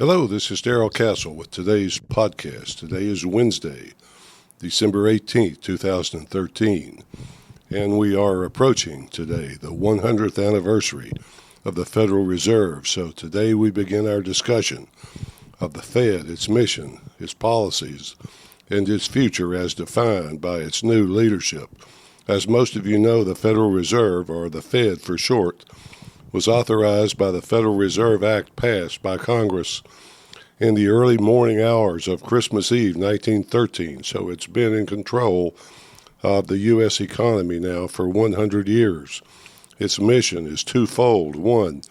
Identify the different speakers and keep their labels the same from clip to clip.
Speaker 1: Hello, this is Darrell Castle with today's podcast. Today is Wednesday, December 18th, 2013, and we are approaching today the 100th anniversary of the Federal Reserve. So today we begin our discussion of the Fed, its mission, its policies, and its future as defined by its new leadership. As most of you know, the Federal Reserve, or the Fed for short, was authorized by the Federal Reserve Act passed by Congress in the early morning hours of Christmas Eve, 1913. So it's been in control of the U.S. economy now for 100 years. Its mission is twofold. One,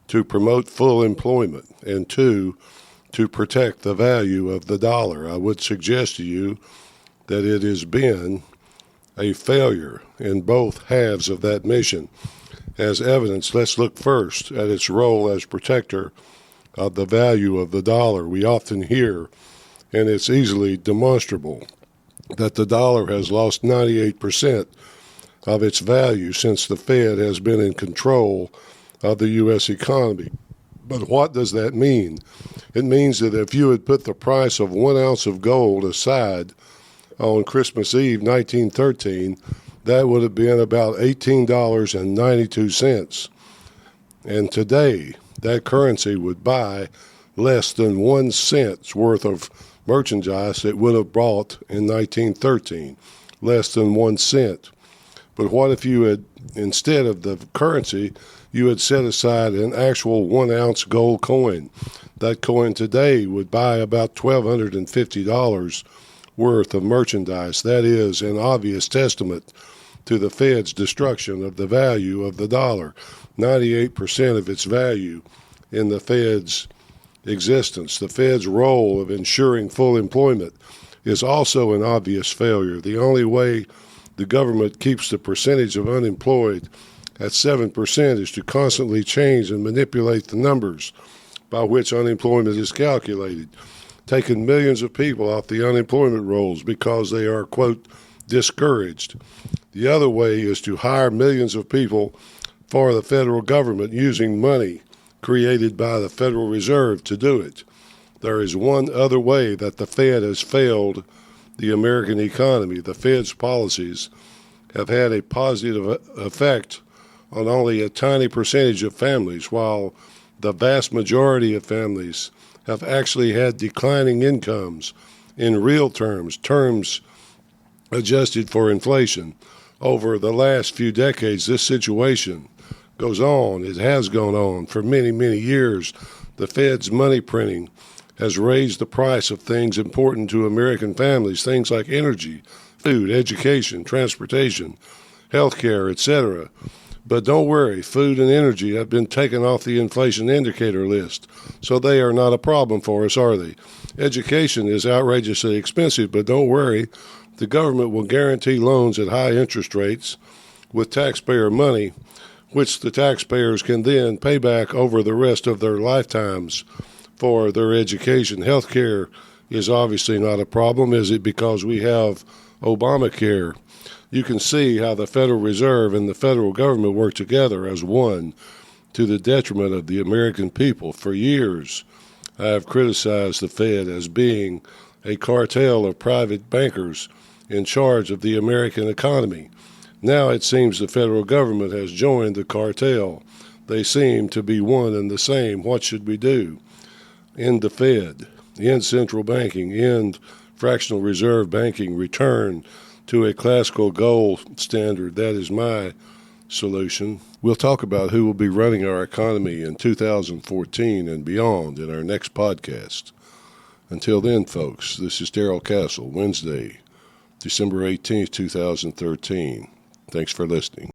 Speaker 1: to promote full employment, and two, to protect the value of the dollar. I would suggest to you that it has been a failure in both halves of that mission. As evidence, let's look first at its role as protector of the value of the dollar. We often hear, and it's easily demonstrable, that the dollar has lost 98% of its value since the Fed has been in control of the U.S. economy. But what does that mean? It means that if you had put the price of 1 ounce of gold aside on Christmas Eve, 1913, that would have been about $18.92. And today, that currency would buy less than 1 cent's worth of merchandise it would have bought in 1913, less than 1 cent. But what if you had, instead of the currency, you had set aside an actual 1 ounce gold coin? That coin today would buy about $1,250 worth of merchandise. That is an obvious testament to the Fed's destruction of the value of the dollar. 98% of its value in the Fed's existence. The Fed's role of ensuring full employment is also an obvious failure. The only way the government keeps the percentage of unemployed at 7% is to constantly change and manipulate the numbers by which unemployment is calculated, taking millions of people off the unemployment rolls because they are, quote, discouraged. The other way is to hire millions of people for the federal government using money created by the Federal Reserve to do it. There is one other way that the Fed has failed the American economy. The Fed's policies have had a positive effect on only a tiny percentage of families, while the vast majority of families have actually had declining incomes in real terms adjusted for inflation. Over the last few decades, this situation goes on. It has gone on for many, many years. The Fed's money printing has raised the price of things important to American families, things like energy, food, education, transportation, health care, etc. But don't worry, food and energy have been taken off the inflation indicator list, so they are not a problem for us, are they? Education is outrageously expensive, but don't worry, the government will guarantee loans at high interest rates with taxpayer money, which the taxpayers can then pay back over the rest of their lifetimes for their education. Health care is obviously not a problem, is it? Because we have Obamacare. You can see how the Federal Reserve and the federal government work together as one to the detriment of the American people. For years, I have criticized the Fed as being a cartel of private bankers in charge of the American economy. Now it seems the federal government has joined the cartel. They seem to be one and the same. What should we do? End the Fed, end central banking, end fractional reserve banking, return to a classical gold standard. That is my solution. We'll talk about who will be running our economy in 2014 and beyond in our next podcast. Until then, folks, this is Darrell Castle, Wednesday, December 18th, 2013. Thanks for listening.